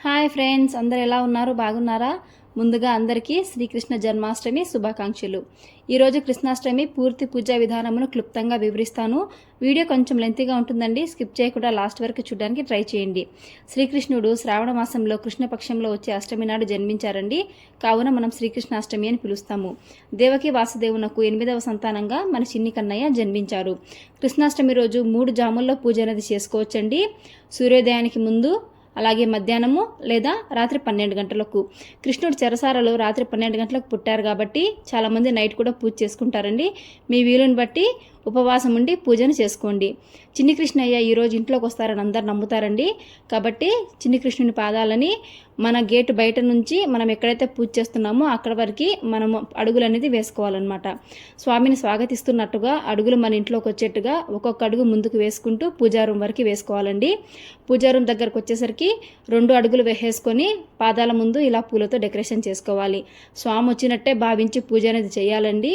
Hi friends, అందరు ఎలా ఉన్నారు? బాగున్నారా? ముందుగా అందరికీ శ్రీకృష్ణ జన్మాష్టమి శుభాకాంక్షలు. ఈరోజు కృష్ణాష్టమి పూర్తి పూజా విధానమును క్లుప్తంగా వివరిస్తాను. వీడియో కొంచెం లెంతీగా ఉంటుందండి, స్కిప్ చేయకుండా లాస్ట్ వరకు చూడడానికి ట్రై చేయండి. శ్రీకృష్ణుడు శ్రావణ మాసంలో కృష్ణపక్షంలో వచ్చే అష్టమి నాడు జన్మించారండి. కావున మనం శ్రీకృష్ణాష్టమి అని పిలుస్తాము. దేవకి వాసుదేవునకు 8వ సంతానంగా మన చిన్ని కన్నయ్య జన్మించారు. కృష్ణాష్టమి రోజు 3 జాముల్లో పూజ అనేది చేసుకోవచ్చండి. సూర్యోదయానికి ముందు, అలాగే మధ్యాహ్నము లేదా రాత్రి 12 గంటలకు. కృష్ణుడు చెరసారలో రాత్రి 12 గంటలకు పుట్టారు కాబట్టి చాలామంది నైట్ కూడా పూజ చేసుకుంటారండి. మీ వీలుని బట్టి ఉపవాసం ఉండి పూజను చేసుకోండి. చిన్ని కృష్ణయ్య ఈరోజు ఇంట్లోకి వస్తారని అందరు నమ్ముతారండి. కాబట్టి చిన్ని కృష్ణుని పాదాలని మన గేటు బయట నుంచి మనం ఎక్కడైతే పూజ చేస్తున్నామో అక్కడ వరకు మనము అడుగులు అనేది వేసుకోవాలన్నమాట. స్వామిని స్వాగతిస్తున్నట్టుగా అడుగులు మన ఇంట్లోకి వచ్చేట్టుగా ఒక్కొక్క అడుగు ముందుకు వేసుకుంటూ పూజారూం వరకు వేసుకోవాలండి. పూజారూం దగ్గరకు వచ్చేసరికి 2 అడుగులు వేసేసుకొని పాదాల ముందు ఇలా పూలతో డెకరేషన్ చేసుకోవాలి. స్వామి వచ్చినట్టే భావించి పూజ అనేది చేయాలండి.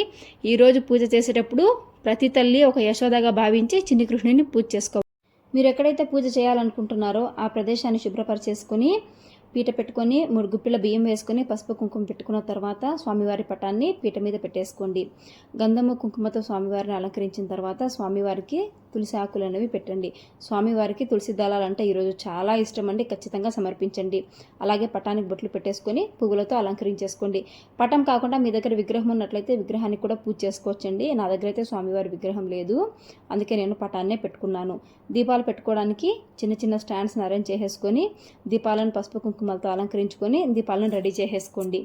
ఈరోజు పూజ చేసేటప్పుడు ప్రతి తల్లి ఒక యశోదగా భావించి చిన్ని కృష్ణుని పూజ చేసుకోవాలి. మీరు ఎక్కడైతే పూజ చేయాలనుకుంటున్నారో ఆ ప్రదేశాన్ని శుభ్రపరిచేసుకొని పీట పెట్టుకొని 3 గుప్పిల బియ్యం వేసుకొని పసుపు కుంకుమ పెట్టుకున్న తర్వాత స్వామివారి పటాన్ని పీట మీద పెట్టేసుకోండి. గంధము కుంకుమతో స్వామివారిని అలంకరించిన తర్వాత స్వామివారికి తులసి ఆకులు అనేవి పెట్టండి. స్వామివారికి తులసి దళాలు అంటే ఈరోజు చాలా ఇష్టం అండి, ఖచ్చితంగా సమర్పించండి. అలాగే పటానికి బొట్లు పెట్టేసుకొని పువ్వులతో అలంకరించేసుకోండి. పటం కాకుండా మీ దగ్గర విగ్రహం ఉన్నట్లయితే విగ్రహానికి కూడా పూజ చేసుకోవచ్చండి. నా దగ్గర అయితే స్వామివారి విగ్రహం లేదు, అందుకే నేను పటాన్నే పెట్టుకున్నాను. దీపాలు పెట్టుకోవడానికి చిన్న చిన్న స్టాండ్స్ని అరేంజ్ చేసేసుకొని దీపాలను పసుపు కుంకుమలతో అలంకరించుకొని దీపాలను రెడీ చేసేసుకోండి.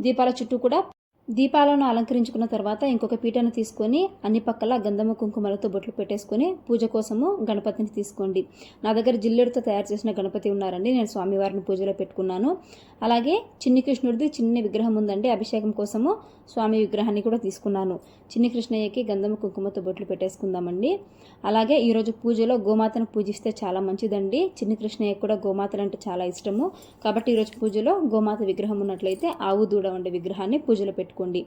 దీపాల చుట్టూ కూడా దీపాలను అలంకరించుకున్న తర్వాత ఇంకొక పీటను తీసుకొని అన్ని పక్కల గంధము కుంకుమలతో బొట్లు పెట్టేసుకొని పూజ కోసము గణపతిని తీసుకోండి. నా దగ్గర జిల్లేడుతో తయారు చేసిన గణపతి ఉన్నారండి, నేను స్వామివారిని పూజలో పెట్టుకున్నాను. అలాగే చిన్ని కృష్ణుడిది చిన్న విగ్రహం ఉందండి, అభిషేకం కోసము స్వామి విగ్రహాన్ని కూడా తీసుకున్నాను. చిన్ని కృష్ణయ్యకి గంధము కుంకుమతో బొట్లు పెట్టేసుకుందామండి. అలాగే ఈరోజు పూజలో గోమాతను పూజిస్తే చాలా మంచిదండి. చిన్ని కృష్ణయ్యకి కూడా గోమాతలు అంటే చాలా ఇష్టము. కాబట్టి ఈరోజు పూజలో గోమాత విగ్రహం ఉన్నట్లయితే ఆవు దూడ ఉండే విగ్రహాన్ని పూజలో పెట్టుకోండి.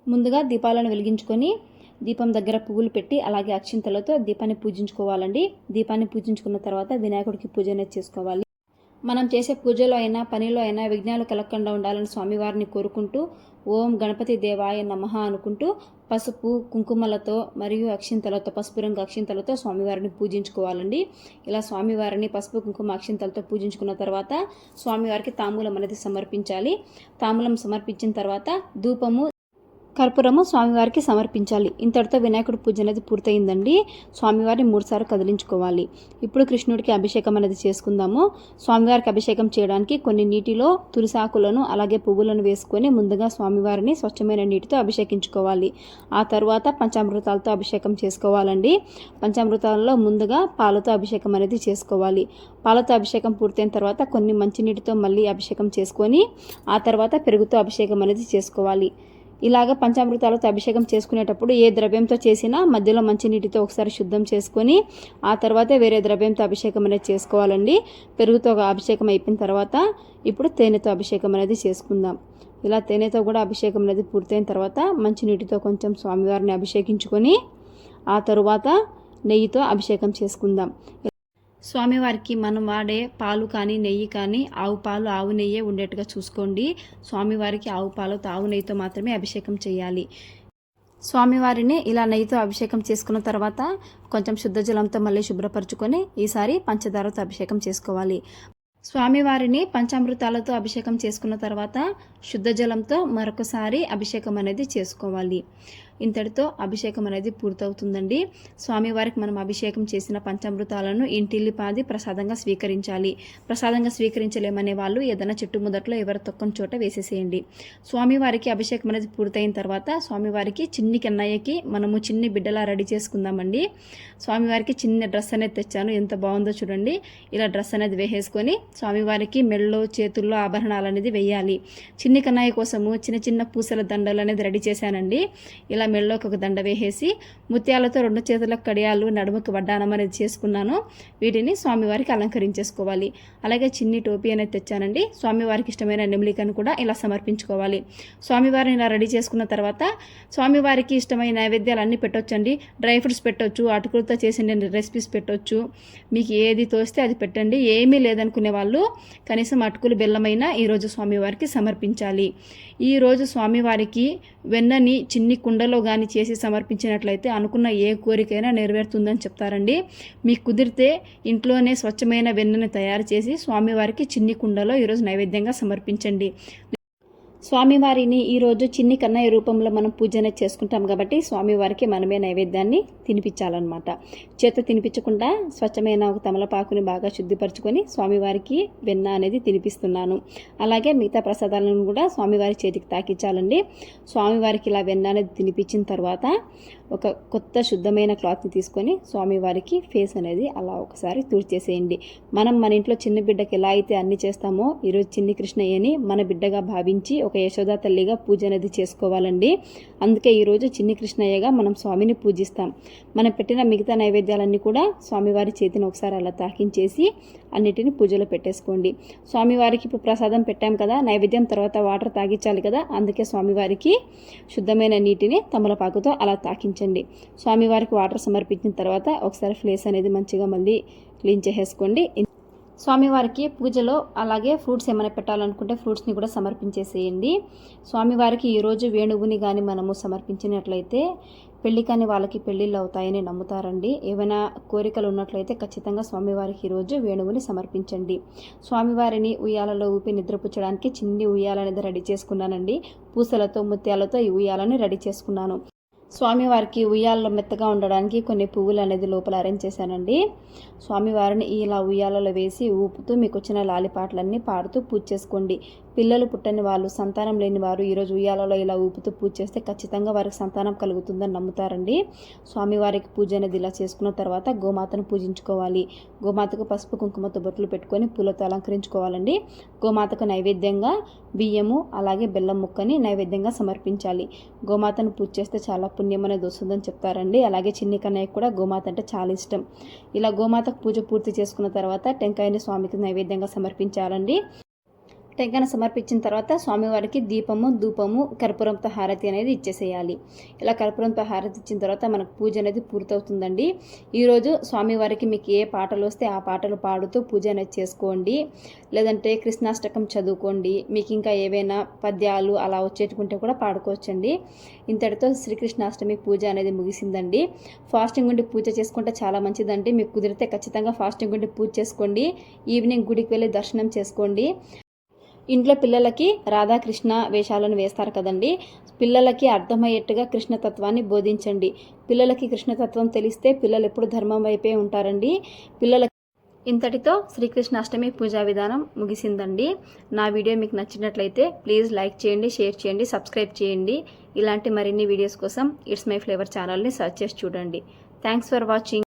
ముందుగా దీపాలను వెలిగించుకొని దీపం దగ్గర పువ్వులు పెట్టి అలాగే అక్షింతలతో దీపాన్ని పూజించుకోవాలండి. దీపాన్ని పూజించుకున్న తర్వాత వినాయకుడికి పూజ అనేది చేసుకోవాలి. మనం చేసే పూజలో అయినా పనిలో అయినా విఘ్నాలు కలగకుండా ఉండాలని స్వామివారిని కోరుకుంటూ ఓం గణపతి దేవాయ నమః అనుకుంటూ పసుపు కుంకుమలతో మరియు అక్షింతలతో, పసుపు రంగు అక్షింతలతో స్వామివారిని పూజించుకోవాలండి. ఇలా స్వామివారిని పసుపు కుంకుమ అక్షింతలతో పూజించుకున్న తర్వాత స్వామివారికి తాంబూలం అనేది సమర్పించాలి. తాంబూలం సమర్పించిన తర్వాత ధూపము కర్పూరము స్వామివారికి సమర్పించాలి. ఇంతటితో వినాయకుడి పూజ అనేది పూర్తయిందండి. స్వామివారిని 3 సార్లు కదిలించుకోవాలి. ఇప్పుడు కృష్ణుడికి అభిషేకం అనేది చేసుకుందాము. స్వామివారికి అభిషేకం చేయడానికి కొన్ని నీటిలో తులసి ఆకులను అలాగే పువ్వులను వేసుకొని ముందుగా స్వామివారిని స్వచ్ఛమైన నీటితో అభిషేకించుకోవాలి. ఆ తర్వాత పంచామృతాలతో అభిషేకం చేసుకోవాలండి. పంచామృతాలలో ముందుగా పాలతో అభిషేకం అనేది చేసుకోవాలి. పాలతో అభిషేకం పూర్తయిన తర్వాత కొన్ని మంచినీటితో మళ్ళీ అభిషేకం చేసుకొని ఆ తర్వాత పెరుగుతో అభిషేకం అనేది చేసుకోవాలి. ఇలాగ పంచామృతాలతో అభిషేకం చేసుకునేటప్పుడు ఏ ద్రవ్యంతో చేసినా మధ్యలో మంచినీటితో ఒకసారి శుద్ధం చేసుకొని ఆ తర్వాతే వేరే ద్రవ్యంతో అభిషేకం అనేది చేసుకోవాలండి. పెరుగుతో అభిషేకం అయిపోయిన తర్వాత ఇప్పుడు తేనెతో అభిషేకం అనేది చేసుకుందాం. ఇలా తేనెతో కూడా అభిషేకం అనేది పూర్తయిన తర్వాత మంచినీటితో కొంచెం స్వామివారిని అభిషేకించుకొని ఆ తరువాత నెయ్యితో అభిషేకం చేసుకుందాం. స్వామివారికి మనం వాడే పాలు కానీ నెయ్యి కానీ ఆవు పాలు ఆవు నెయ్యే ఉండేట్టుగా చూసుకోండి. స్వామివారికి ఆవు పాలతో ఆవు నెయ్యితో మాత్రమే అభిషేకం చేయాలి. స్వామివారిని ఇలా నెయ్యితో అభిషేకం చేసుకున్న తర్వాత కొంచెం శుద్ధ జలంతో మళ్ళీ శుభ్రపరచుకొని ఈసారి పంచదారతో అభిషేకం చేసుకోవాలి. స్వామివారిని పంచామృతాలతో అభిషేకం చేసుకున్న తర్వాత శుద్ధ జలంతో మరొకసారి అభిషేకం అనేది చేసుకోవాలి. ఇంతటితో అభిషేకం అనేది పూర్తవుతుందండి. స్వామివారికి మనం అభిషేకం చేసిన పంచామృతాలను ఇంటిల్లిపాది ప్రసాదంగా స్వీకరించాలి. ప్రసాదంగా స్వీకరించలేమనే వాళ్ళు ఏదైనా చెట్టు మొదట్లో ఎవరు తొక్కని చోట వేసేసేయండి. స్వామివారికి అభిషేకం అనేది పూర్తయిన తర్వాత స్వామివారికి చిన్ని కన్నయ్యకి మనము చిన్ని బిడ్డలా రెడీ చేసుకుందామండి. స్వామివారికి చిన్న డ్రెస్ అనేది తెచ్చాను, ఎంత బాగుందో చూడండి. ఇలా డ్రెస్ అనేది వేసేసుకొని స్వామివారికి మెళ్ళలో చేతుల్లో ఆభరణాలు అనేది వేయాలి. చిన్ని కన్నయ్య కోసము చిన్న చిన్న పూసల దండలు అనేది రెడీ చేశానండి. ఇలా మెడలోకి ఒక దండ వేసేసి ముత్యాలతో 2 చేతులకు కడియాలు, నడుముకి వడ్డానం అనేది చేసుకున్నాను. వీటిని స్వామివారికి అలంకరించేసుకోవాలి. అలాగే చిన్ని టోపీ అనేది తెచ్చానండి. స్వామివారికి ఇష్టమైన నెమిలికను కూడా ఇలా సమర్పించుకోవాలి. స్వామివారిని ఇలా రెడీ చేసుకున్న తర్వాత స్వామివారికి ఇష్టమైన నైవేద్యాలు అన్నీ పెట్టొచ్చండి. డ్రై ఫ్రూట్స్ పెట్టొచ్చు, అటుకులతో చేసిన రెసిపీస్ పెట్టొచ్చు. మీకు ఏది తోస్తే అది పెట్టండి. ఏమీ లేదనుకునే వాళ్ళు కనీసం అటుకులు బెల్లమైనా ఈరోజు స్వామివారికి సమర్పించాలి. ఈరోజు స్వామివారికి వెన్నని చిన్ని కుండలో కానీ చేసి సమర్పించినట్లయితే అనుకున్న ఏ కోరికైనా నెరవేరుతుందని చెప్తారండి. మీకు కుదిరితే ఇంట్లోనే స్వచ్ఛమైన వెన్నని తయారు చేసి స్వామివారికి చిన్ని కుండలో ఈరోజు నైవేద్యంగా సమర్పించండి. స్వామివారిని ఈరోజు చిన్ని కన్నయ్య రూపంలో మనం పూజనే చేసుకుంటాం కాబట్టి స్వామివారికి మనమే నైవేద్యాన్ని తినిపించాలన్నమాట. చేత తినిపించకుండా స్వచ్ఛమైన ఒక తమలపాకుని బాగా శుద్ధిపరచుకొని స్వామివారికి వెన్న అనేది తినిపిస్తున్నాను. అలాగే మిగతా ప్రసాదాలను కూడా స్వామివారి చేతికి తాకించాలండి. స్వామివారికి ఇలా వెన్న అనేది తినిపించిన తర్వాత ఒక కొత్త శుద్ధమైన క్లాత్ని తీసుకొని స్వామివారికి ఫేస్ అనేది అలా ఒకసారి తుడిచేసేయండి. మనం మన ఇంట్లో చిన్న బిడ్డకి ఎలా అయితే అన్ని చేస్తామో ఈరోజు చిన్ని కృష్ణయ్యని మన బిడ్డగా భావించి ఒక యశోదా తల్లిగా పూజ అనేది చేసుకోవాలండి. అందుకే ఈరోజు చిన్ని కృష్ణయ్యగా మనం స్వామిని పూజిస్తాం. మనం పెట్టిన మిగతా నైవేద్యాలన్నీ కూడా స్వామివారి చేతిని ఒకసారి అలా తాకించేసి అన్నిటిని పూజలో పెట్టేసుకోండి. స్వామివారికి ఇప్పుడు ప్రసాదం పెట్టాం కదా, నైవేద్యం తర్వాత వాటర్ తాగించాలి కదా, అందుకే స్వామివారికి శుద్ధమైన నీటిని తమలపాకుతో అలా తాకించండి. స్వామివారికి వాటర్ సమర్పించిన తర్వాత ఒకసారి ఫ్లేస్ అనేది మంచిగా మళ్ళీ క్లీన్ చేసేసుకోండి. స్వామివారికి పూజలో అలాగే ఫ్రూట్స్ ఏమైనా పెట్టాలనుకుంటే ఫ్రూట్స్ని కూడా సమర్పించేసేయండి. స్వామివారికి ఈరోజు వేణువుని కానీ మనము సమర్పించినట్లయితే పెళ్లి కాని వాళ్ళకి పెళ్ళిళ్ళు అవుతాయని నమ్ముతారండి. ఏమైనా కోరికలు ఉన్నట్లయితే ఖచ్చితంగా స్వామివారికి ఈరోజు వేణువుని సమర్పించండి. స్వామివారిని ఉయ్యాలలో ఊపి నిద్రపుచ్చడానికి చిన్ని ఉయ్యాలనేది రెడీ చేసుకున్నానండి. పూసలతో ముత్యాలతో ఈ ఉయ్యాలని రెడీ చేసుకున్నాను. స్వామివారికి ఉయ్యాలలో మెత్తగా ఉండడానికి కొన్ని పువ్వులు అనేది లోపల అరేంజ్ చేశానండి. స్వామివారిని ఇలా ఉయ్యాలలో వేసి ఊపుతూ మీకు వచ్చిన లాలిపాటలన్నీ పాడుతూ పూజ చేసుకోండి. పిల్లలు పుట్టని వాళ్ళు, సంతానం లేని వారు ఈరోజు ఉయ్యాలలో ఇలా ఊపుతూ పూజ చేస్తే ఖచ్చితంగా వారికి సంతానం కలుగుతుందని నమ్ముతారండి. స్వామివారికి పూజ అనేది ఇలా చేసుకున్న తర్వాత గోమాతను పూజించుకోవాలి. గోమాతకు పసుపు కుంకుమతో బొట్లు పెట్టుకొని పూలతో అలంకరించుకోవాలండి. గోమాతకు నైవేద్యంగా బియ్యము అలాగే బెల్లం ముక్కని నైవేద్యంగా సమర్పించాలి. గోమాతను పూజ చేస్తే చాలా పుణ్యం అనేది వస్తుందని చెప్తారండి. అలాగే చిన్ని కన్నయ్యకు కూడా గోమాత అంటే చాలా ఇష్టం. ఇలా గోమాతకు పూజ పూర్తి చేసుకున్న తర్వాత టెంకాయని స్వామికి నైవేద్యంగా సమర్పించాలండి. టెంకాయను సమర్పించిన తర్వాత స్వామివారికి దీపము, ధూపము, కర్పూరంతో హారతి అనేది ఇచ్చేసేయాలి. ఇలా కర్పూరంతో హారతి ఇచ్చిన తర్వాత మనకు పూజ అనేది పూర్తవుతుందండి. ఈరోజు స్వామివారికి మీకు ఏ పాటలు వస్తే ఆ పాటలు పాడుతూ పూజ అనేది చేసుకోండి. లేదంటే కృష్ణాష్టకం చదువుకోండి. మీకు ఇంకా ఏవైనా పద్యాలు అలా వచ్చేటుకుంటే కూడా పాడుకోవచ్చండి. ఇంతటితో శ్రీకృష్ణాష్టమి పూజ అనేది ముగిసిందండి. ఫాస్టింగ్ ఉండి పూజ చేసుకుంటే చాలా మంచిదండి. మీకు కుదిరితే ఖచ్చితంగా ఫాస్టింగ్ ఉండి పూజ చేసుకోండి. ఈవినింగ్ గుడికి వెళ్ళి దర్శనం చేసుకోండి. ఇంట్లో పిల్లలకి రాధాకృష్ణ వేషాలను వేస్తారు కదండి. పిల్లలకి అర్థమయ్యేట్టుగా కృష్ణతత్వాన్ని బోధించండి. పిల్లలకి కృష్ణతత్వం తెలిస్తే పిల్లలు ఎప్పుడు ధర్మం వైపే ఉంటారండి. ఇంతటితో శ్రీకృష్ణాష్టమి పూజా విధానం ముగిసిందండి. నా వీడియో మీకు నచ్చినట్లయితే ప్లీజ్ లైక్ చేయండి, షేర్ చేయండి, సబ్స్క్రైబ్ చేయండి. ఇలాంటి మరిన్ని వీడియోస్ కోసం ఇట్స్ మై ఫ్లేవర్ ఛానల్ని సెర్చ్ చేసి చూడండి. Thanks for watching.